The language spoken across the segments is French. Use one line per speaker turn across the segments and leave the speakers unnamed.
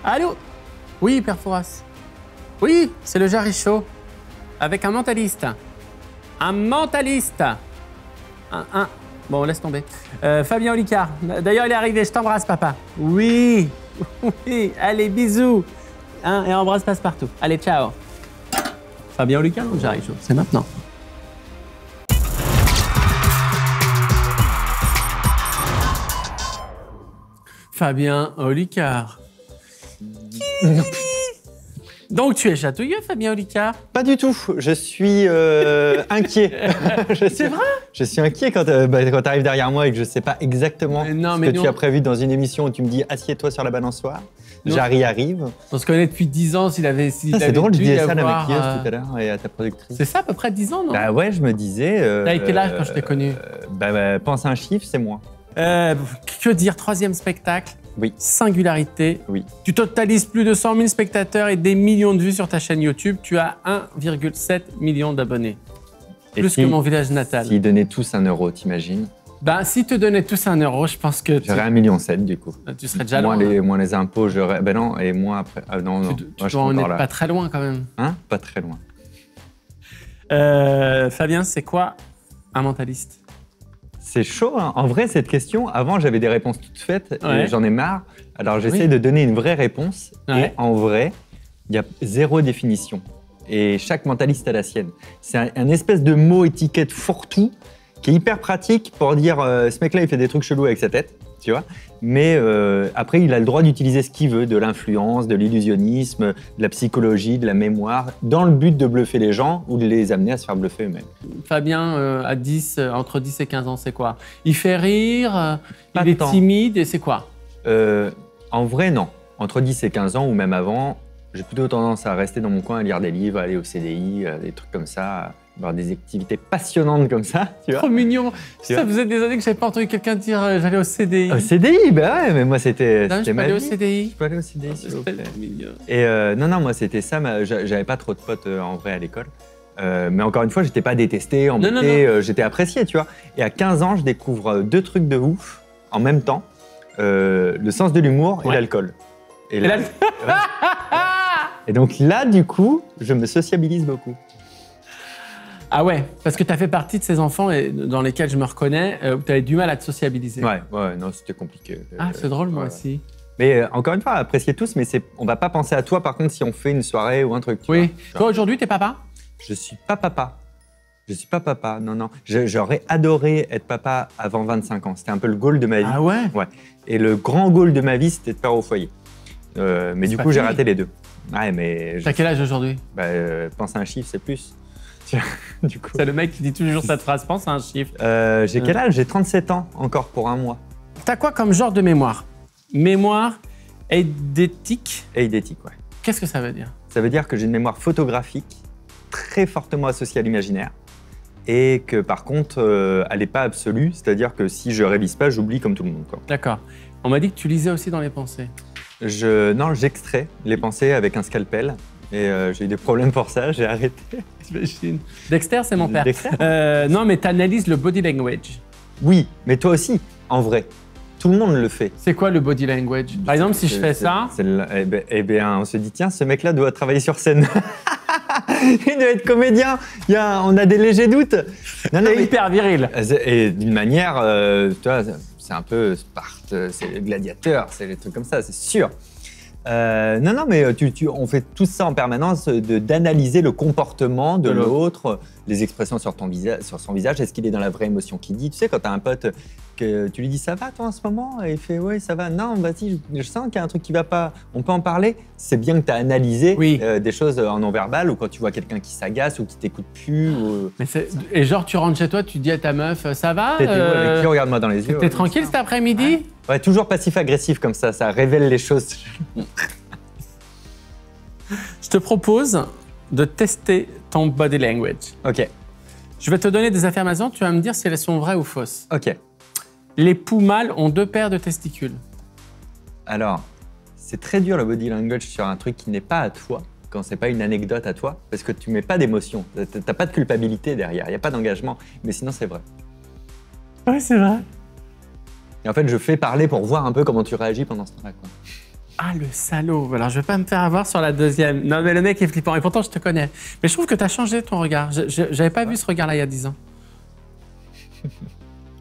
Allô? Oui, Père Fouras. Oui, c'est le Jaricho. Avec un mentaliste. Un mentaliste. Bon, laisse tomber. Fabien Olicard. D'ailleurs, il est arrivé. Je t'embrasse, papa. Oui. Oui. Allez, bisous. Hein, et embrasse Passepartout. Allez, ciao. Fabien Olicard ou Jaricho? C'est maintenant. Fabien Olicard. Donc, tu es chatouilleux, Fabien Olicard?
Pas du tout, je suis inquiet.
C'est vrai?
Je suis inquiet quand tu arrives derrière moi et que je sais pas exactement ce que tu as prévu dans une émission où tu me dis « assieds-toi sur la balançoire ». Jarry arrive.
On se connaît depuis 10 ans, s'il avait...
C'est drôle, je disais ça à la maquilleuse tout à l'heure et à ta productrice.
C'est ça, à peu près 10 ans, non?
Bah ouais, je me disais...
T'avais quel âge quand je t'ai connu?
Pense à un chiffre, c'est moi.
Que dire? 3e spectacle.
Oui.
Singularité.
Oui.
Tu totalises plus de 100 000 spectateurs et des millions de vues sur ta chaîne YouTube. Tu as 1,7 million d'abonnés. Plus que mon village natal.
S'ils donnaient tous 1 euro, t'imagines?
Ben, s'ils te donnaient tous 1 euro, je pense que...
J'aurais 1,7 million du coup.
Tu serais déjà loin.
Moins les impôts, j'aurais... Ben non, et moins après... non.
Tu dois en être pas très loin quand même.
Hein? Pas très loin.
Fabien, c'est quoi un mentaliste?
C'est chaud, hein. En vrai, cette question, avant, j'avais des réponses toutes faites et j'en ai marre. Alors, j'essaie de donner une vraie réponse. Et en vrai, il y a 0 définition. Et chaque mentaliste a la sienne. C'est un espèce de mot étiquette fourre-tout qui est hyper pratique pour dire ce mec-là, il fait des trucs chelous avec sa tête, tu vois. Mais après, il a le droit d'utiliser ce qu'il veut, de l'influence, de l'illusionnisme, de la psychologie, de la mémoire, dans le but de bluffer les gens ou de les amener à se faire bluffer eux-mêmes.
Fabien, entre 10 et 15 ans, c'est quoi? Il fait rire, il est timide, et c'est quoi?
En vrai, non. Entre 10 et 15 ans ou même avant, j'ai plutôt tendance à rester dans mon coin, à lire des livres, à aller au CDI, des trucs comme ça, avoir des activités passionnantes comme ça, tu vois.
Trop mignon. Ça faisait des années que j'avais pas entendu quelqu'un dire j'allais au CDI.
Au CDI, bah ouais, mais moi c'était ma vie.
Je peux aller au CDI.
Je peux aller au CDI, s'il vous plaît.
Mignon.
Et non, moi c'était ça, j'avais pas trop de potes en vrai à l'école. Mais encore une fois, j'étais pas détesté, embêté, j'étais apprécié, tu vois. Et à 15 ans, je découvre 2 trucs de ouf en même temps. Le sens de l'humour et l'alcool. Et donc là, du coup, je me sociabilise beaucoup.
Ah ouais, parce que tu as fait partie de ces enfants dans lesquels je me reconnais, où tu avais du mal à te sociabiliser.
Ouais, non, c'était compliqué.
Ah, c'est drôle, moi aussi.
Mais encore une fois, appréciez tous, mais on va pas penser à toi, par contre, si on fait une soirée ou un truc.
Oui. Toi, aujourd'hui, t'es papa?
Je suis pas papa. Je suis pas papa, non. J'aurais adoré être papa avant 25 ans. C'était un peu le goal de ma vie.
Ah ouais?
Ouais. Et le grand goal de ma vie, c'était de père au foyer. Mais du coup, j'ai raté les deux. Ouais, mais...
T'as quel âge aujourd'hui?
Pense à un chiffre, c'est plus. Du coup.
C'est le mec qui dit toujours cette phrase, pense à un chiffre.
J'ai quel âge? J'ai 37 ans, encore pour 1 mois.
T'as quoi comme genre de mémoire? Mémoire eidétique?
Eidétique, ouais.
Qu'est-ce que ça veut dire?
Ça veut dire que j'ai une mémoire photographique très fortement associée à l'imaginaire et que par contre, elle n'est pas absolue, c'est-à-dire que si je révise pas, j'oublie comme tout le monde.
D'accord. On m'a dit que tu lisais aussi dans les pensées.
Non, j'extrais les pensées avec un scalpel. Et j'ai eu des problèmes pour ça, j'ai arrêté.
J'imagine. Dexter, c'est mon père.
Dexter
non, mais tu analyses le body language.
Oui, mais toi aussi, en vrai. Tout le monde le fait.
C'est quoi le body language? Par exemple, si je fais ça...
Eh bien, on se dit, tiens, ce mec-là doit travailler sur scène. Il doit être comédien. On a des légers doutes.
Non, mais hyper viril.
Et d'une manière, tu vois, c'est un peu Sparte, c'est le gladiateur, c'est des trucs comme ça, c'est sûr. Non, mais on fait tout ça en permanence, d'analyser le comportement de l'autre, les expressions sur son visage, est-ce qu'il est dans la vraie émotion qu'il dit. Tu sais, quand tu as un pote, que tu lui dis « ça va toi en ce moment ?» et il fait « ouais, ça va, non, vas-y, je sens qu'il y a un truc qui va pas, on peut en parler ?» C'est bien que tu as analysé des choses en non-verbal ou quand tu vois quelqu'un qui s'agace ou qui t'écoute plus.
Et genre, tu rentres chez toi, tu dis à ta meuf « ça va
avec qui, regarde-moi dans les yeux.
T'es tranquille cet après-midi ?»
Ouais, toujours passif-agressif comme ça révèle les choses.
Je te propose de tester ton body language.
Ok.
Je vais te donner des affirmations, tu vas me dire si elles sont vraies ou fausses.
Ok.
Les poux mâles ont 2 paires de testicules.
Alors, c'est très dur le body language sur un truc qui n'est pas à toi, quand c'est pas une anecdote à toi, parce que tu mets pas d'émotion, t'as pas de culpabilité derrière, il n'y a pas d'engagement, mais sinon c'est vrai.
Ouais, c'est vrai.
Et en fait, je fais parler pour voir un peu comment tu réagis pendant ce temps-là, quoi.
Ah, le salaud. Alors, je vais pas me faire avoir sur la deuxième. Non, mais le mec est flippant. Et pourtant, je te connais. Mais je trouve que tu as changé ton regard. J'avais pas vu ce regard-là il y a 10 ans.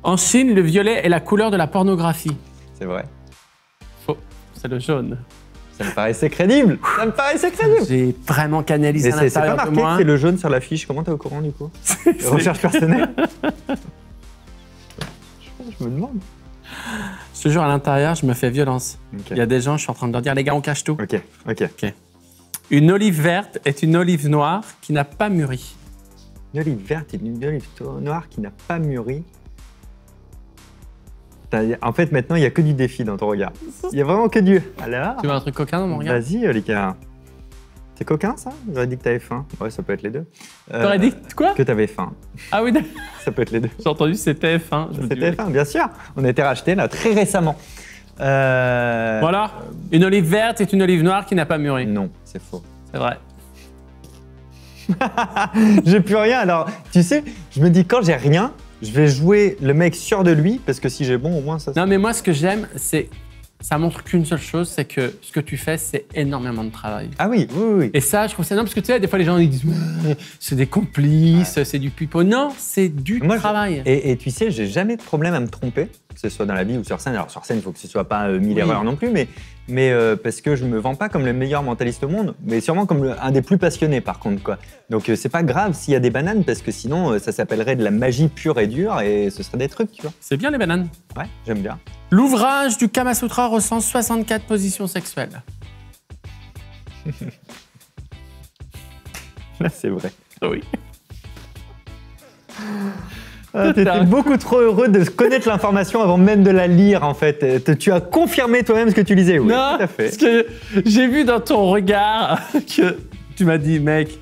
En Chine, le violet est la couleur de la pornographie.
C'est vrai.
Faux. C'est le jaune.
Ça me paraissait crédible. Ça me paraissait crédible.
J'ai vraiment canalisé à
Mais c'est pas
l'intérieur de
marqué
moi.
que c'est le jaune sur la fiche. Comment t'es au courant du coup? Recherche personnelle. Je me demande.
Je te jure, à l'intérieur, je me fais violence.
Okay.
Il y a des gens, je suis en train de leur dire, les gars, on cache tout.
Ok.
Une olive verte est une olive noire qui n'a pas mûri.
Une olive verte et une olive noire qui n'a pas mûri. En fait, maintenant, il n'y a que du défi dans ton regard. Il n'y a vraiment que du... Alors?
Tu vois un truc coquin dans mon regard?
Vas-y, Olika. C'est coquin, ça? J'aurais dit que t'avais faim. Ouais, ça peut être les deux.
T'aurais dit quoi?
Que t'avais faim.
Ah oui,
Ça peut être les deux.
j'ai entendu c'était F1.
C'était faim, bien sûr. On a été racheté là très récemment.
Voilà. Une olive verte est une olive noire qui n'a pas mûri.
Non, c'est faux.
C'est vrai.
J'ai plus rien. Alors, tu sais, je me dis quand j'ai rien, je vais jouer le mec sûr de lui parce que si j'ai bon, au moins ça.
Non, mais moi, ce que j'aime, c'est ça montre qu'une seule chose, c'est que ce que tu fais, c'est énormément de travail.
Ah oui, oui, oui.
Et ça, je trouve ça énorme parce que tu sais, des fois, les gens ils disent ouais, c'est des complices, c'est du pipeau. Non, c'est du travail.
Et tu sais, j'ai jamais de problème à me tromper, que ce soit dans la vie ou sur scène. Alors sur scène, il faut que ce soit pas 1000 erreurs non plus, mais parce que je me vends pas comme le meilleur mentaliste au monde, mais sûrement comme un des plus passionnés par contre, quoi. Donc c'est pas grave s'il y a des bananes parce que sinon ça s'appellerait de la magie pure et dure et ce serait des trucs, tu vois.
C'est bien les bananes.
Ouais, j'aime bien.
L'ouvrage du Kama Sutra recense 64 positions sexuelles.
Là, c'est vrai.
Oui.
T'étais beaucoup trop heureux de connaître l'information avant même de la lire, en fait. Tu as confirmé toi-même ce que tu lisais, oui.
Non,
tout à fait.
parce que j'ai vu dans ton regard que tu m'as dit, mec,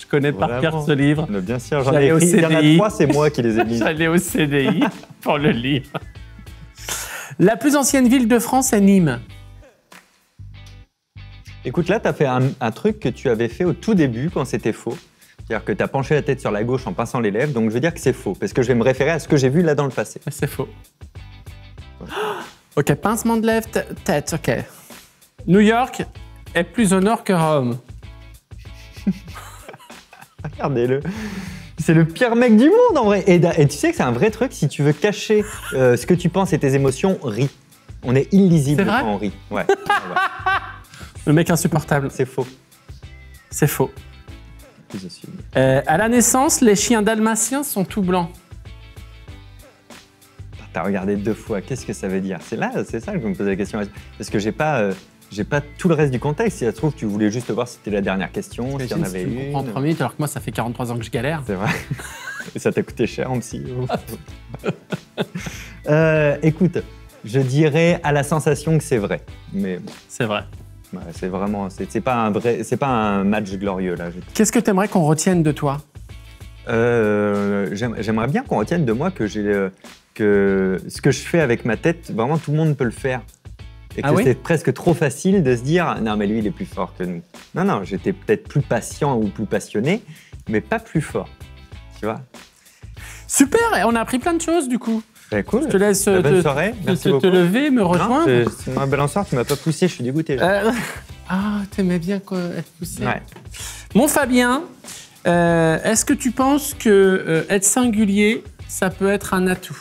je connais par cœur ce livre.
Mais bien sûr, j'en ai écrit. Il y en a 3, c'est moi qui les ai mis.
J'allais au CDI pour le lire. La plus ancienne ville de France est Nîmes.
Écoute, là, tu as fait un truc que tu avais fait au tout début quand c'était faux. C'est-à-dire que tu as penché la tête sur la gauche en pinçant les lèvres, donc je veux dire que c'est faux, parce que je vais me référer à ce que j'ai vu là dans le passé.
C'est faux. Ouais. Ok, pincement de lèvres, tête, ok. New York est plus au nord que Rome.
Regardez-le. C'est le pire mec du monde en vrai. Et tu sais que c'est un vrai truc, si tu veux cacher ce que tu penses et tes émotions, ris. On est illisible quand on rit. Ouais.
Le mec insupportable.
C'est faux.
C'est faux.
Je suis...
à la naissance, les chiens dalmatiens sont tout blancs.
T'as regardé 2 fois, qu'est-ce que ça veut dire? C'est ça que je me pose la question. Parce que j'ai pas tout le reste du contexte. Si ça se trouve, tu voulais juste voir si c'était la dernière question, s'il y en avait une.
Tu comprends en 3 minutes, alors que moi, ça fait 43 ans que je galère.
C'est vrai. Et ça t'a coûté cher en psy. Écoute, je dirais à la sensation que c'est vrai. Mais bon.
C'est vrai.
Ouais, c'est vraiment, c'est pas un match glorieux là.
Qu'est-ce que tu aimerais qu'on retienne de toi?
J'aimerais bien qu'on retienne de moi que ce que je fais avec ma tête, vraiment tout le monde peut le faire. Et que c'est presque trop facile de se dire non mais lui il est plus fort que nous. Non, j'étais peut-être plus patient ou plus passionné, mais pas plus fort. Tu vois?
Super, et on a appris plein de choses du coup.
Bah, cool.
Je te laisse
bonne soirée. Merci beaucoup.
te lever, me rejoindre.
C'est ma balançoire, tu m'as pas poussé, je suis dégoûté.
T'aimais bien être poussé.
Ouais.
Mon Fabien, est-ce que tu penses que être singulier, ça peut être un atout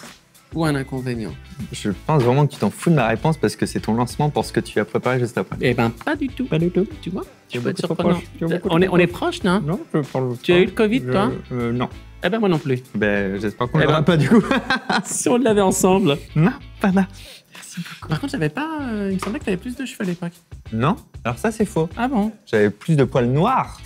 ou un inconvénient?
Je pense vraiment que tu t'en fous de ma réponse parce que c'est ton lancement pour ce que tu as préparé juste après.
Eh ben, pas du tout.
Pas du tout.
Tu vois?
Tu
peux
es
être surprenant. On est proches, non?
Non, je parle.
Tu as eu le Covid, toi?
Non.
Eh ben, moi non plus.
Ben, j'espère qu'on l'aura pas du coup.
Si on l'avait ensemble.
Non, pas là. Merci beaucoup.
Par contre, j'avais pas. Il me semblait que tu avais plus de cheveux à l'époque.
Non, alors ça c'est faux.
Ah bon?
J'avais plus de poils noirs.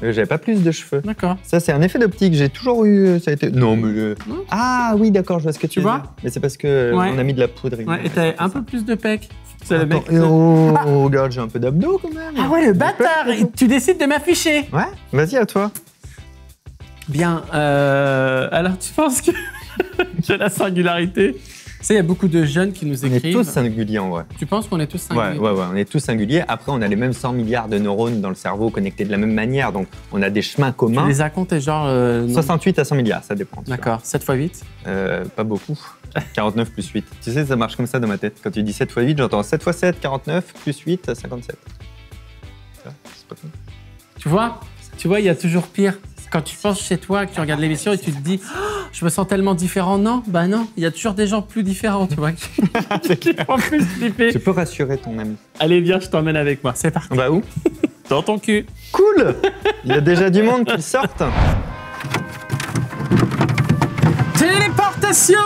J'avais pas plus de cheveux.
D'accord.
Ça c'est un effet d'optique. J'ai toujours eu. Ça a été. Non mais.
Non.
Ah oui, d'accord, je vois ce que tu veux
vois.
Dire. Mais c'est parce que on a mis de la poudre.
Ouais, et t'avais un peu plus de pec. C'est le mec.
Oh, regarde, j'ai un peu d'abdos quand même.
Ah ouais, le bâtard. Tu décides de m'afficher.
Ouais. Vas-y à toi.
Bien. Alors, tu penses que la singularité, sais, il y a beaucoup de jeunes qui nous
On
écrivent.
est tous singuliers en vrai.
Tu penses qu'on est tous singuliers?
Ouais, on est tous singuliers. Après, on a les mêmes 100 milliards de neurones dans le cerveau connectés de la même manière. Donc, on a des chemins
Tu
communs.
les as comptés genre...
68 à 100 milliards, ça dépend.
D'accord. 7 x 8?
Pas beaucoup. 49 plus 8. Tu sais, ça marche comme ça dans ma tête. Quand tu dis 7 x 8, j'entends 7 x 7, 49, plus 8, 57. C'est pas cool.
Tu vois, il y a toujours pire. Quand tu penses chez toi, que tu regardes l'émission et tu te dis oh, je me sens tellement différent. Non, bah non, il y a toujours des gens plus différents, tu vois. Qui font plus flipper.
Je peux rassurer ton ami.
Allez, viens, je t'emmène avec moi. C'est parti.
Bah où?
Dans ton cul.
Cool. Il y a déjà du monde qui sortent.
Téléportation.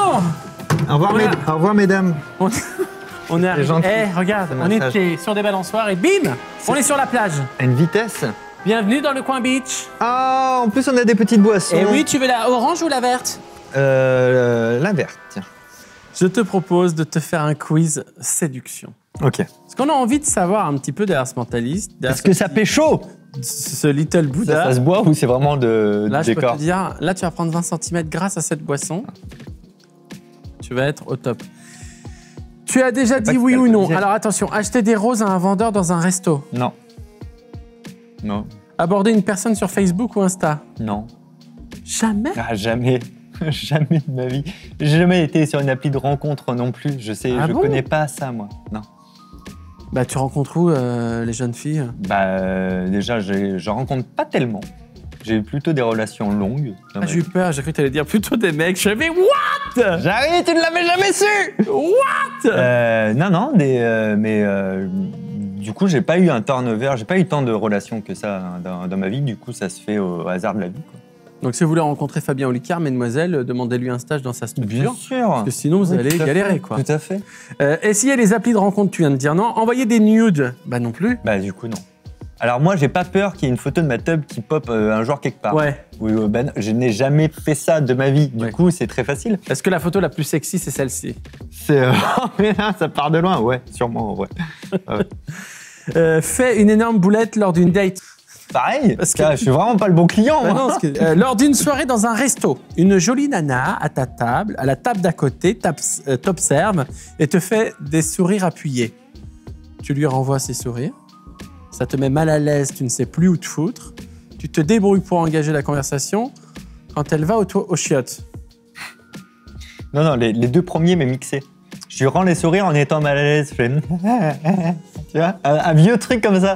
Au revoir,
Voilà.
au revoir mesdames.
On est arrivé.
gentil.
Regarde, on était sur des balançoires et bim, on est sur la plage.
À une vitesse.
Bienvenue dans le coin beach.
Ah, en plus on a des petites boissons.
Et oui, tu veux la orange ou la verte?
La verte, tiens.
Je te propose de te faire un quiz séduction.
Ok.
Parce qu'on a envie de savoir un petit peu derrière ce mentaliste.
Est-ce que ça pécho?
Ce little Buddha.
Ça se boit ou c'est vraiment de
Là, je
décor?
peux te dire, là, tu vas prendre 20 cm grâce à cette boisson. Tu vas être au top. Tu as déjà dit
que
oui
c'est
ou non.
alcoolisé.
Alors attention, acheter des roses à un vendeur dans un resto.
Non. Non.
Aborder une personne sur Facebook ou Insta.
Non.
Jamais.
Ah, jamais. Jamais de ma vie. J'ai jamais été sur une appli de rencontre non plus. Je sais,
Ah
je
bon
connais pas ça, moi. Non.
Bah, tu rencontres où les jeunes filles?
Déjà, je rencontre pas tellement. J'ai plutôt des relations longues. dans ma
J'ai eu
vie.
peur, j'ai cru que tu allais dire plutôt des mecs. Je fais what?
J'arrive, tu ne l'avais jamais su.
What?
Non, du coup, j'ai pas eu un turnover, j'ai pas eu tant de relations que ça dans ma vie. Du coup, ça se fait au hasard de la vie, quoi.
Donc, si vous voulez rencontrer Fabien Olicard, mesdemoiselles, demandez-lui un stage dans sa structure.
Bien sûr.
Parce que sinon, vous allez
tout à
galérer,
fait,
quoi.
Tout à fait.
Essayer les applis de rencontre, tu viens de dire non. Envoyer des nudes, bah non plus.
Bah, du coup, non. Alors, moi, j'ai pas peur qu'il y ait une photo de ma tub qui pop un jour quelque part.
Ouais.
Oui, je n'ai jamais fait ça de ma vie. Du
Ouais.
coup, c'est très facile.
Est-ce que la photo la plus sexy, c'est celle-ci?
C'est. Mais là, ça part de loin. Ouais, sûrement, ouais.
Fais une énorme boulette lors d'une date.
Pareil,
Parce
parce que je suis vraiment pas le bon client.
Bah
moi.
non, parce que, lors d'une soirée dans un resto, une jolie nana à ta table, à la table d'à côté, t'observe et te fait des sourires appuyés. Tu lui renvoies ses sourires. Ça te met mal à l'aise, tu ne sais plus où te foutre. Tu te débrouilles pour engager la conversation quand elle va au chiottes.
Non, les deux premiers, mais mixés. Je lui rends les sourires en étant mal à l'aise. Je fais... Tu vois, un vieux truc comme ça.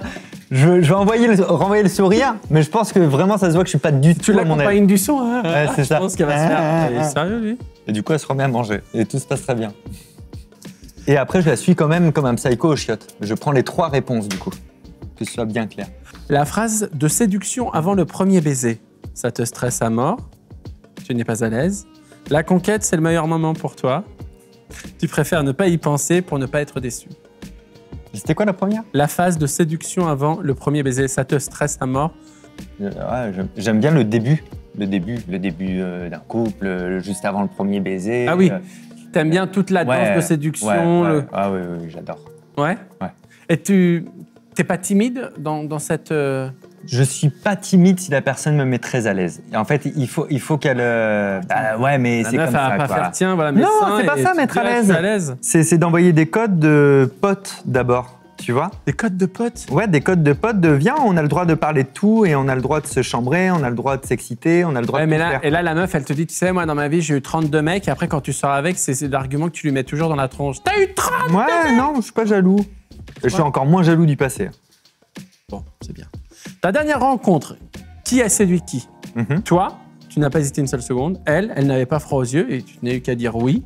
Je vais renvoyer le sourire, mais je pense que vraiment, ça se voit que je suis pas du tout
Tu
à mon aise.
l'accompagnes du son, hein?
Ouais, c'est ça.
Je pense qu'elle va se faire. Il est sérieux, lui?
Et du coup, elle se remet à manger. Et tout se passe très bien. Et après, je la suis quand même comme un psycho au chiottes. Je prends les 3 réponses, du coup. Que ce soit bien clair.
La phrase de séduction avant le premier baiser, ça te stresse à mort, tu n'es pas à l'aise. La conquête, c'est le meilleur moment pour toi. Tu préfères ne pas y penser pour ne pas être déçu.
C'était quoi la première?
La phase de séduction avant le premier baiser, ça te stresse à mort.
Ouais, j'aime bien le début. Le début d'un couple, juste avant le premier baiser.
Ah oui, t'aimes bien toute la danse
ouais,
de séduction.
ouais. Ah oui, j'adore.
Ouais.
Ouais.
Et t'es pas timide dans cette...
Je suis pas timide si la personne me met très à l'aise. Et en fait, il faut qu'elle... ouais, mais
La
c'est
meuf
comme
va
ça,
pas
quoi.
faire tiens, voilà,
Non,
médecin,
c'est pas
et
ça,
tu
mettre
te
à
dis,
l'aise.
je suis à l'aise.
C'est d'envoyer des codes de potes d'abord, tu vois?
Des codes de potes.
Ouais, des codes de potes de viens, on a le droit de parler de tout et on a le droit de se chambrer, on a le droit de s'exciter, on a le droit
Ouais,
de
mais
tout
là,
faire.
et là, la meuf, elle te dit, tu sais, moi, dans ma vie, j'ai eu 32 mecs, et après, quand tu sors avec, c'est l'argument que tu lui mets toujours dans la tronche. T'as eu 30!
Ouais, non, je suis pas jaloux. Et je suis encore moins jaloux du passé.
Bon, c'est bien. Ta dernière rencontre, qui a séduit qui? Toi, tu n'as pas hésité une seule seconde. Elle n'avait pas froid aux yeux, et tu n'as eu qu'à dire oui.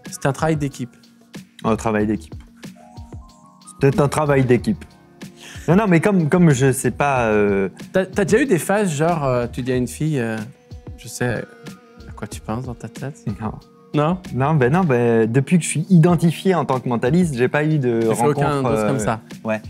C'est un travail d'équipe.
Un travail d'équipe. C'était un travail d'équipe. Non, mais comme je sais pas...
T'as déjà eu des phases, genre, tu dis à une fille, je sais à quoi tu penses dans ta tête?
Non.
Non?
Non, depuis que je suis identifié en tant que mentaliste, j'ai pas eu de
Tu fais
rencontre...
aucun dos comme ça?
Ouais.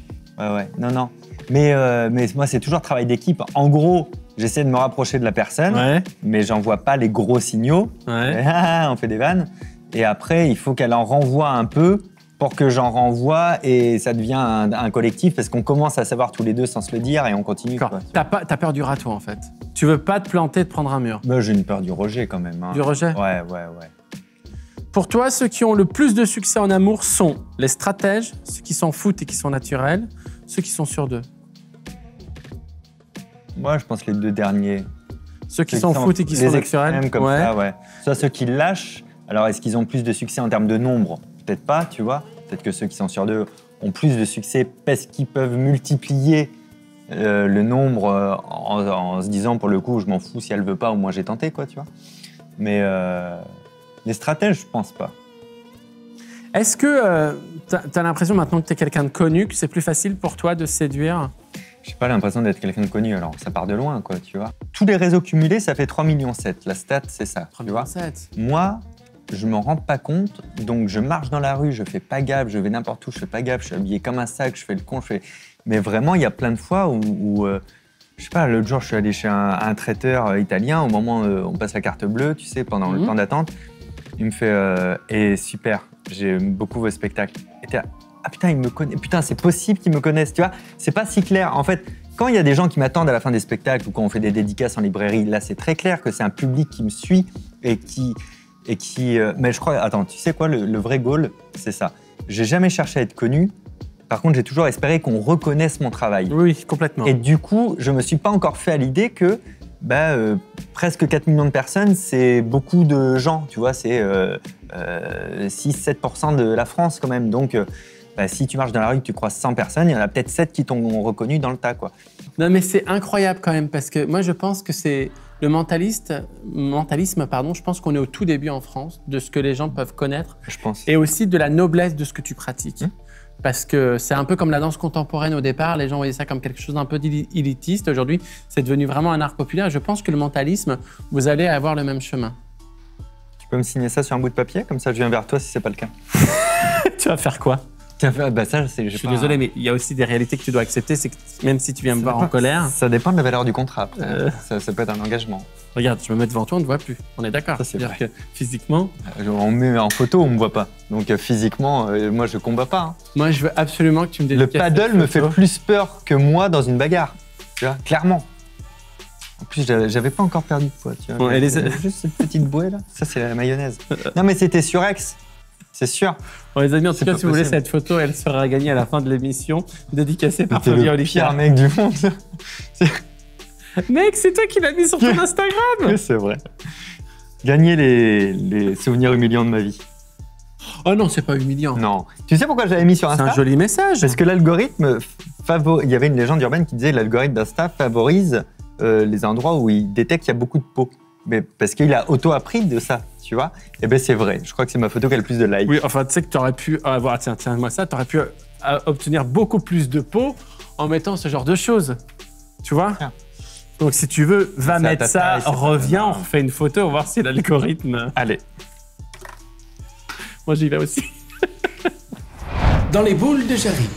Non. Mais moi, c'est toujours travail d'équipe. En gros, j'essaie de me rapprocher de la personne,
Ouais.
mais j'en vois pas les gros signaux.
Ouais.
On fait des vannes. Et après, il faut qu'elle en renvoie un peu pour que j'en renvoie et ça devient un collectif parce qu'on commence à savoir tous les deux sans se le dire et on continue.
D'accord.
Quoi.
T'as peur du râteau, en fait. Tu veux pas te planter de prendre un mur.
Moi, j'ai une peur du rejet quand même. Hein.
Du rejet?
Ouais.
Pour toi, ceux qui ont le plus de succès en amour sont les stratèges, ceux qui s'en foutent et qui sont naturels, ceux qui sont sur d'eux.
Moi, je pense les deux derniers.
Ceux qui s'en foutent et qui sont naturels.
Comme ça, ouais. Soit ceux qui lâchent. Alors, est-ce qu'ils ont plus de succès en termes de nombre? Peut-être pas, tu vois. Peut-être que ceux qui sont sur d'eux ont plus de succès parce qu'ils peuvent multiplier le nombre en se disant, pour le coup, je m'en fous si elle veut pas, au moins j'ai tenté, quoi, tu vois. Mais les stratèges, je pense pas.
Est-ce que tu as l'impression maintenant que tu es quelqu'un de connu, que c'est plus facile pour toi de séduire?
J'ai pas l'impression d'être quelqu'un de connu, alors ça part de loin, quoi, tu vois. Tous les réseaux cumulés, ça fait 3,7 millions. La stat, c'est ça,
3,7
tu vois.
millions.
Moi, je m'en rends pas compte, donc je marche dans la rue, je fais pas gaffe, je vais n'importe où, je fais pas gaffe, je suis habillé comme un sac, je fais le con, Mais vraiment, il y a plein de fois où je sais pas, l'autre jour, je suis allé chez un traiteur italien, au moment où on passe la carte bleue, tu sais, pendant le temps d'attente, il me fait « Et super, j'aime beaucoup vos spectacles. » Et t'es là, ah putain, il me connaît, putain, c'est possible qu'ils me connaissent, tu vois. C'est pas si clair. En fait, quand il y a des gens qui m'attendent à la fin des spectacles ou quand on fait des dédicaces en librairie, là, c'est très clair que c'est un public qui me suit et qui mais je crois, attends, tu sais quoi, le vrai goal, c'est ça. J'ai jamais cherché à être connu. Par contre, j'ai toujours espéré qu'on reconnaisse mon travail.
Oui, complètement.
Et du coup, je me suis pas encore fait à l'idée que presque 4 millions de personnes, c'est beaucoup de gens, tu vois, c'est 6-7% de la France quand même. Donc, si tu marches dans la rue et que tu croises 100 personnes, il y en a peut-être 7 qui t'ont reconnu dans le tas, quoi.
Non, mais c'est incroyable quand même, parce que moi, je pense que c'est le mentalisme, je pense qu'on est au tout début en France de ce que les gens peuvent connaître.
Je pense.
Et aussi de la noblesse de ce que tu pratiques. Parce que c'est un peu comme la danse contemporaine au départ, les gens voyaient ça comme quelque chose d'un peu élitiste. Aujourd'hui, c'est devenu vraiment un art populaire. Je pense que le mentalisme, vous allez avoir le même chemin.
Tu peux me signer ça sur un bout de papier? Comme ça, je viens vers toi si c'est pas le cas.
Tu vas faire quoi?
Ça,
je suis désolé, mais il y a aussi des réalités que tu dois accepter. C'est que même si tu viens me voir en colère…
Ça dépend de la valeur du contrat, après. Ça peut être un engagement.
Regarde, je me mets devant toi, on ne te voit plus. On est d'accord. C'est-à-dire que physiquement…
On me met en photo, on ne me voit pas. Donc physiquement, moi, je ne combats pas. Hein.
Moi, je veux absolument que tu me dédicaces.
Le paddle me fait plus peur que moi dans une bagarre. Tu vois, clairement. En plus, j'avais pas encore perdu de poids. Tu vois.
Bon,
juste cette petite bouée là. Ça, c'est la mayonnaise. Non, mais c'était Surex. C'est sûr.
Bon, les amis, en tout cas, si vous voulez cette photo, elle sera gagnée à la fin de l'émission, dédicacée par Fabien Olicard.
C'est le pire mec du monde.
Mec, c'est toi qui l'as mis sur ton Instagram.
Oui, c'est vrai. Gagner les souvenirs humiliants de ma vie.
Oh non, c'est pas humiliant.
Non. Tu sais pourquoi j'avais mis sur Insta?
C'est un joli message.
Parce que l'algorithme il y avait une légende urbaine qui disait que l'algorithme d'Insta favorise les endroits où il détecte qu'il y a beaucoup de peau. Mais parce qu'il a auto-appris de ça, tu vois. Et bien c'est vrai. Je crois que c'est ma photo qui a le plus de likes.
Oui, enfin, tu sais que tu aurais pu avoir, tiens-moi ça, tu aurais pu obtenir beaucoup plus de peau en mettant ce genre de choses. Tu vois? Ah. Donc si tu veux, va mettre ça, reviens, on refait une photo, on va voir si l'algorithme…
Allez.
Moi, j'y vais aussi.
Dans les boules de Jarry.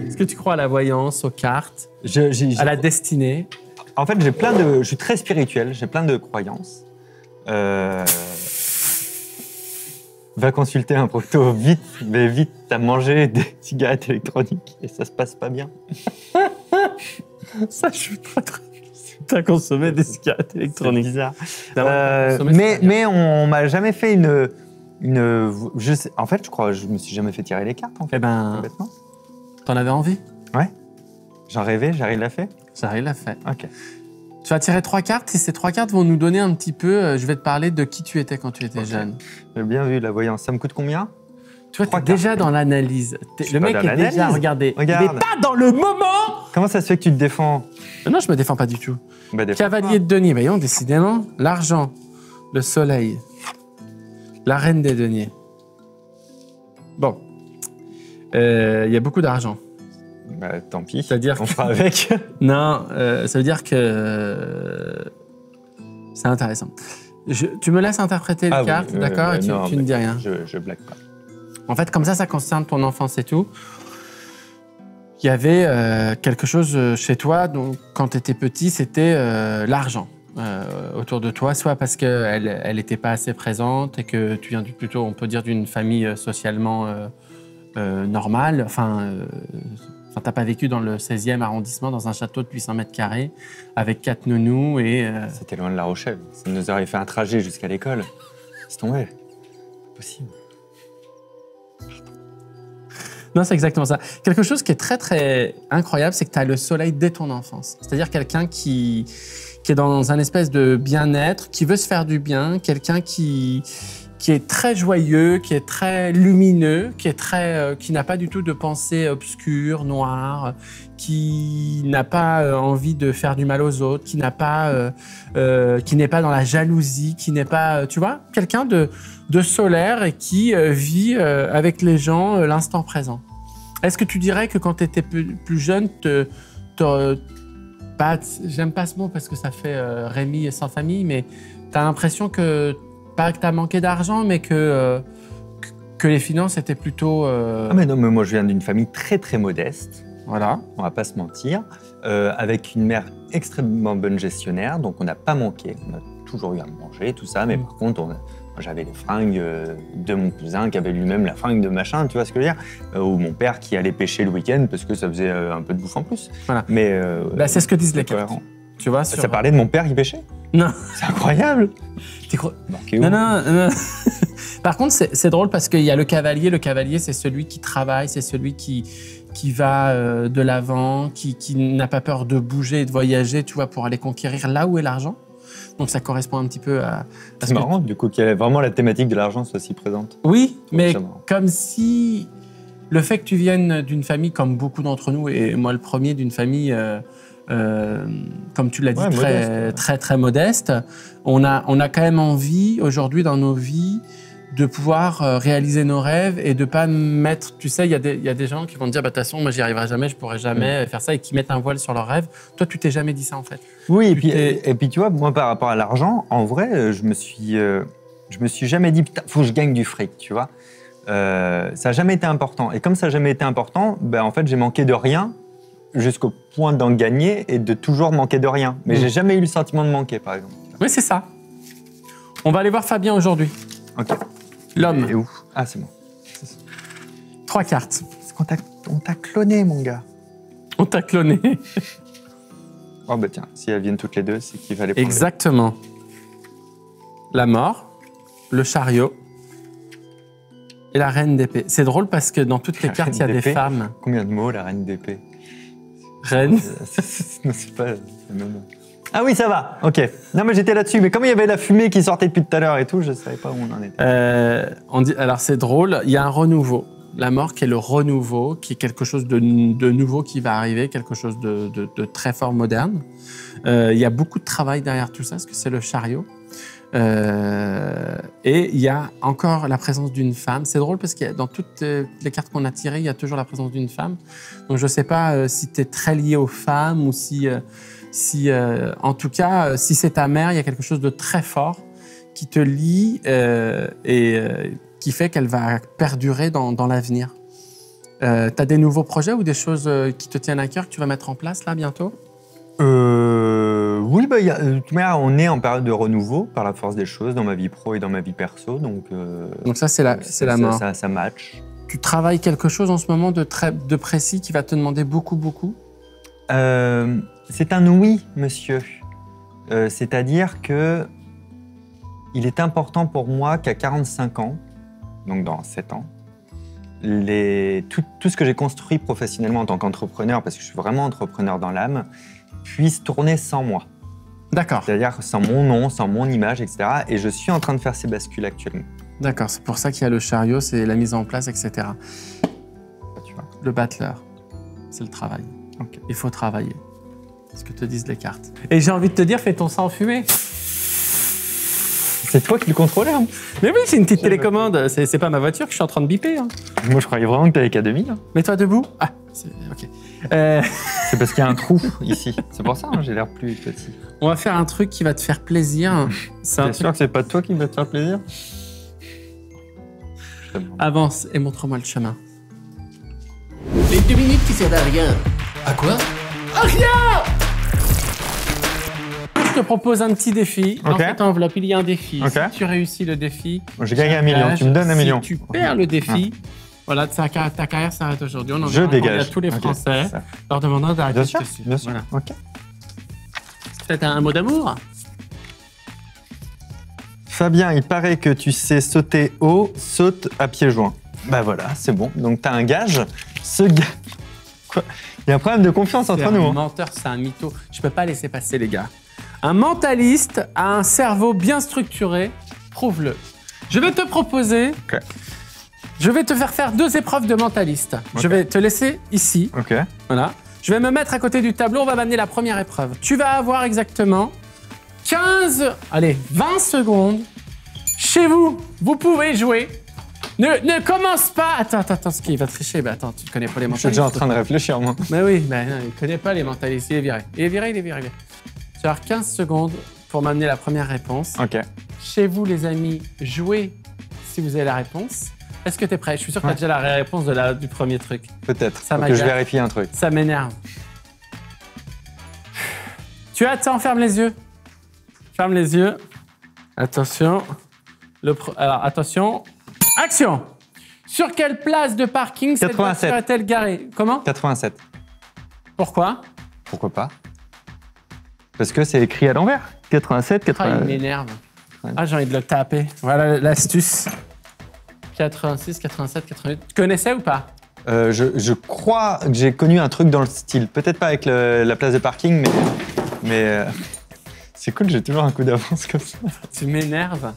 Est-ce que tu crois à la voyance, aux cartes, à la destinée?
En fait, je suis très spirituel, j'ai plein de croyances. Va consulter un proto vite, mais vite, t'as mangé des cigarettes électroniques et ça se passe pas bien.
Ça, je suis pas très… T'as consommé des cigarettes électroniques.
C'est bizarre. Mais on m'a jamais fait en fait, je crois, je me suis jamais fait tirer les cartes. En fait, complètement.
T'en avais envie?
Ouais. J'en rêvais, Jarry l'a fait.
Jarry l'a fait.
Ok.
Tu vas tirer 3 cartes et ces 3 cartes vont nous donner un petit peu… je vais te parler de qui tu étais quand tu étais jeune.
J'ai bien vu la voyance. Ça me coûte combien?
Tu vois, t'es déjà dans l'analyse. Le mec est déjà… Regarde. Il n'est pas dans le moment.
Comment ça se fait que tu te défends?
Non, je me défends pas du tout. Cavalier de denier. Voyons, décidément, l'argent, le soleil, la reine des deniers. Bon. Il y a beaucoup d'argent.
Tant pis,
c'est-à-dire
on fera avec.
Non, ça veut dire que c'est intéressant. Tu me laisses interpréter les cartes, d'accord? Et tu ne dis rien.
Je blague pas.
En fait, comme ça concerne ton enfance et tout. Il y avait quelque chose chez toi, donc, quand tu étais petit, c'était l'argent autour de toi, soit parce qu'elle n'était pas assez présente et que tu viens plutôt, on peut dire, d'une famille socialement normale. Enfin, t'as pas vécu dans le 16e arrondissement, dans un château de 800 mètres carrés, avec 4 nounous et…
C'était loin de La Rochelle. Ça nous aurait fait un trajet jusqu'à l'école. C'est tombé. Possible.
Non, c'est exactement ça. Quelque chose qui est très, très incroyable, c'est que tu as le soleil dès ton enfance. C'est-à-dire quelqu'un qui est dans un espèce de bien-être, qui veut se faire du bien, quelqu'un qui est très joyeux, qui est très lumineux, qui n'a pas du tout de pensée obscure, noire, qui n'a pas envie de faire du mal aux autres, qui n'est pas dans la jalousie, qui n'est pas, tu vois, quelqu'un de solaire et qui vit avec les gens l'instant présent. Est-ce que tu dirais que quand tu étais plus jeune, j'aime pas ce mot parce que ça fait Rémi sans famille, mais tu as l'impression que, pas que tu as manqué d'argent, mais que les finances étaient plutôt...
Ah mais non, mais moi je viens d'une famille très très modeste.
Voilà.
On va pas se mentir. Avec une mère extrêmement bonne gestionnaire, donc on n'a pas manqué. On a toujours eu à manger, tout ça, mais par contre, moi, j'avais les fringues de mon cousin qui avait lui-même la fringue de machin, tu vois ce que je veux dire, ou mon père qui allait pêcher le week-end parce que ça faisait un peu de bouffe en plus.
Voilà.
Mais
c'est ce que disent les cartes. Tu vois,
ça parlait de mon père qui pêchait?
Non.
C'est incroyable.
Non. Par contre, c'est drôle parce qu'il y a le cavalier. Le cavalier, c'est celui qui travaille, c'est celui qui va de l'avant, qui n'a pas peur de bouger et de voyager, tu vois, pour aller conquérir là où est l'argent. Donc ça correspond un petit peu à
c'est marrant, du coup, qu'il y ait vraiment la thématique de l'argent soit si présente.
Oui, mais comme si le fait que tu viennes d'une famille comme beaucoup d'entre nous, et moi le premier, d'une famille, comme tu l'as dit, très modeste, on a quand même envie, aujourd'hui dans nos vies, de pouvoir réaliser nos rêves et de pas mettre... Tu sais, il y a des gens qui vont te dire, de toute façon, moi, j'y arriverai jamais, je pourrai jamais faire ça, et qui mettent un voile sur leurs rêves. Toi, tu t'es jamais dit ça, en fait.
Oui, et puis, tu vois, moi, par rapport à l'argent, en vrai, je me suis jamais dit, putain, faut que je gagne du fric, tu vois. Ça n'a jamais été important. Et comme ça n'a jamais été important, en fait, j'ai manqué de rien jusqu'au point d'en gagner et de toujours manquer de rien. Mais j'ai jamais eu le sentiment de manquer, par exemple.
Oui, c'est ça. On va aller voir Fabien aujourd'hui.
Ok.
L'homme.
Et où? Ah, c'est bon.
3 cartes.
On t'a cloné, mon gars.
On t'a cloné.
Oh, bah tiens, si elles viennent toutes les deux, c'est qu'il fallait prendre.
Exactement. La mort, le chariot et la reine d'épée. C'est drôle parce que dans toutes les cartes, il y a des femmes.
Combien de mots, la reine d'épée?
Reine.
Non, c'est pas le même. Ah oui, ça va, ok. Non, mais j'étais là-dessus, mais comme il y avait la fumée qui sortait depuis tout à l'heure et tout, je ne savais pas où on en était.
Alors c'est drôle, il y a un renouveau. La mort qui est le renouveau, qui est quelque chose de nouveau qui va arriver, quelque chose de très fort moderne. Il y a beaucoup de travail derrière tout ça, parce que c'est le chariot. Et il y a encore la présence d'une femme. C'est drôle parce que dans toutes les cartes qu'on a tirées, il y a toujours la présence d'une femme. Donc je ne sais pas si tu es très lié aux femmes ou si en tout cas, si c'est ta mère, il y a quelque chose de très fort qui te lie et qui fait qu'elle va perdurer dans l'avenir. Tu as des nouveaux projets ou des choses qui te tiennent à cœur que tu vas mettre en place là bientôt?
Oui, on est en période de renouveau par la force des choses dans ma vie pro et dans ma vie perso. Donc
ça, c'est la mort.
Ça match.
Tu travailles quelque chose en ce moment de précis qui va te demander beaucoup?
C'est un oui, monsieur. C'est-à-dire que il est important pour moi qu'à 45 ans, donc dans 7 ans, tout ce que j'ai construit professionnellement en tant qu'entrepreneur, parce que je suis vraiment entrepreneur dans l'âme, puisse tourner sans moi.
D'accord.
C'est-à-dire sans mon nom, sans mon image, etc. Et je suis en train de faire ces bascules actuellement.
D'accord, c'est pour ça qu'il y a le chariot, c'est la mise en place, etc.
Tu vois.
Le battleur, c'est le travail.
Okay.
Il faut travailler. C'est ce que te disent les cartes. Et j'ai envie de te dire, fais ton sang fumer.
C'est toi qui le contrôlais, hein.
Mais oui, c'est une petite télécommande. C'est pas ma voiture que je suis en train de biper. Hein.
Moi, je croyais vraiment que t'avais qu'à 2000. Hein.
Mets-toi debout. Ah, ok.
C'est parce qu'il y a un trou ici. C'est pour ça, hein, j'ai l'air plus petit.
On va faire un truc qui va te faire plaisir.
T'es sûr que c'est pas toi qui va te faire plaisir?
Avance et montre-moi le chemin.
Les 2 minutes qui servent à rien. À quoi? À rien!
Je te propose un petit défi.
Okay.
Dans cette enveloppe, il y a un défi.
Okay.
Si tu réussis le défi...
J'ai gagné 1 million. Tu me donnes 1 million.
Si tu perds le défi, voilà, ta carrière s'arrête aujourd'hui. On
je dégage.
À tous les Français, leur demandant d'arrêter de te suivre.
Bien sûr. Voilà. Ok.
Peut-être un mot d'amour?
Fabien, il paraît que tu sais sauter haut, saute à pieds joints. Bah voilà, c'est bon. Donc t'as un gage. Ce gars... Quoi? Il y a un problème de confiance entre nous.
C'est un menteur, c'est un mytho. Je peux pas laisser passer, les gars. Un mentaliste a un cerveau bien structuré. Prouve-le. Je vais te proposer...
Ok.
Je vais te faire 2 épreuves de mentaliste.
Ok.
Je vais te laisser ici.
Ok.
Voilà. Je vais me mettre à côté du tableau. On va m'amener la première épreuve. Tu vas avoir exactement 20 secondes. Chez vous, vous pouvez jouer. Ne commence pas. Attends, ce qui va tricher. Bah, attends, tu ne connais pas les
Je suis
mentalistes.
déjà en train de réfléchir, moi.
Mais oui, non, il ne connaît pas les mentalistes. Il est viré. Il est viré. Tu vas avoir 15 secondes pour m'amener la première réponse.
Ok.
Chez vous, les amis, jouez si vous avez la réponse. Est-ce que tu es prêt? Je suis sûr que tu as déjà la réponse du premier truc.
Peut-être.
Ça
Faut que
m'agace.
je vérifie un truc.
Ça m'énerve. Tu attends, ferme les yeux. Ferme les yeux. Attention. Alors, attention. Action! Sur quelle place de parking cette
87.
voiture est-elle garée? Comment?
87.
Pourquoi?
Pourquoi pas? Parce que c'est écrit à l'envers. 87,
Ah,
80.
il m'énerve.
Ouais.
Ah, j'ai envie de le taper. Voilà l'astuce. 86, 87, 88. Tu connaissais ou pas?
Je crois que j'ai connu un truc dans le style. Peut-être pas avec la place de parking, mais c'est cool, j'ai toujours un coup d'avance comme ça.
Tu m'énerves.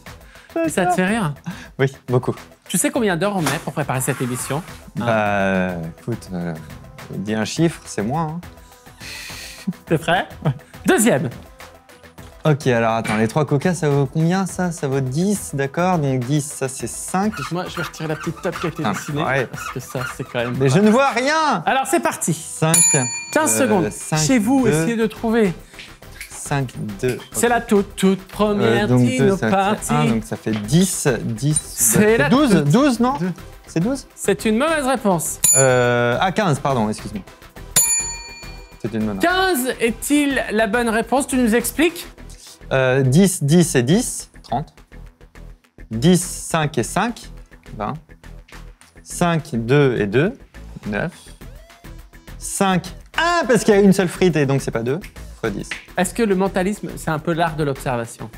Ça te fait rire?
Oui, beaucoup.
Tu sais combien d'heures on met pour préparer cette émission?
Bah, écoute, dis un chiffre, c'est moi. Hein.
T'es prêt? Deuxième.
Ok, alors attends, les 3 coca, ça vaut combien ça? Ça vaut 10, d'accord? Donc 10, ça c'est 5.
Moi, je vais retirer la petite top qui a été
Ah,
dessinée.
ouais.
Parce que ça, c'est quand même...
Mais je ne vois rien!
Alors, c'est parti.
5.
15 secondes.
5,
Chez vous,
2,
essayez de trouver.
5, 2.
C'est la toute première
donc 2,
Dino
ça
Party.
fait 1, donc ça fait 10. 10.
C'est la
12,
toute-
12, non?
Deux.
C'est 12?
C'est une mauvaise réponse.
15, pardon, excuse-moi. C'est une bonne.
15 est-il la bonne réponse? Tu nous expliques?
10, 10 et 10, 30. 10, 5 et 5, 20. 5, 2 et 2, 9. 5, 1 parce qu'il y a une seule frite et donc c'est pas 2, fois 10.
Est-ce que le mentalisme, c'est un peu l'art de l'observation?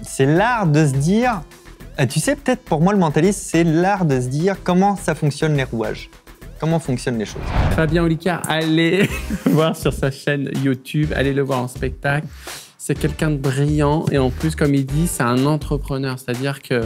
C'est l'art de se dire... Tu sais, peut-être pour moi, le mentalisme, c'est l'art de se dire comment ça fonctionne les rouages. Comment fonctionnent les choses.
Fabien Olicard, allez voir sur sa chaîne YouTube, allez le voir en spectacle. C'est quelqu'un de brillant et en plus, comme il dit, c'est un entrepreneur, c'est-à-dire que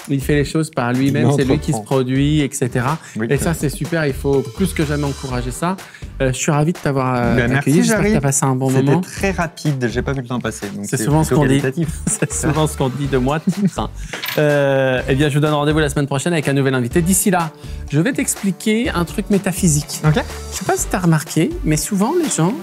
il fait les choses par lui-même, c'est lui qui se produit, etc.
Oui,
et ça, c'est super, il faut plus que jamais encourager ça. Je suis ravi de t'avoir
merci,
accueilli, j'espère que
Jarry.
tu as passé un bon
C'était
moment.
très rapide, j'ai pas vu le temps passer. donc
C'est souvent ce
plutôt
qu'on dit.
qualitatif.
C'est souvent ce qu'on dit de moi. Eh bien, je vous donne rendez-vous la semaine prochaine avec un nouvel invité. D'ici là, je vais t'expliquer un truc métaphysique.
Ok.
Je sais pas si tu as remarqué, mais souvent les gens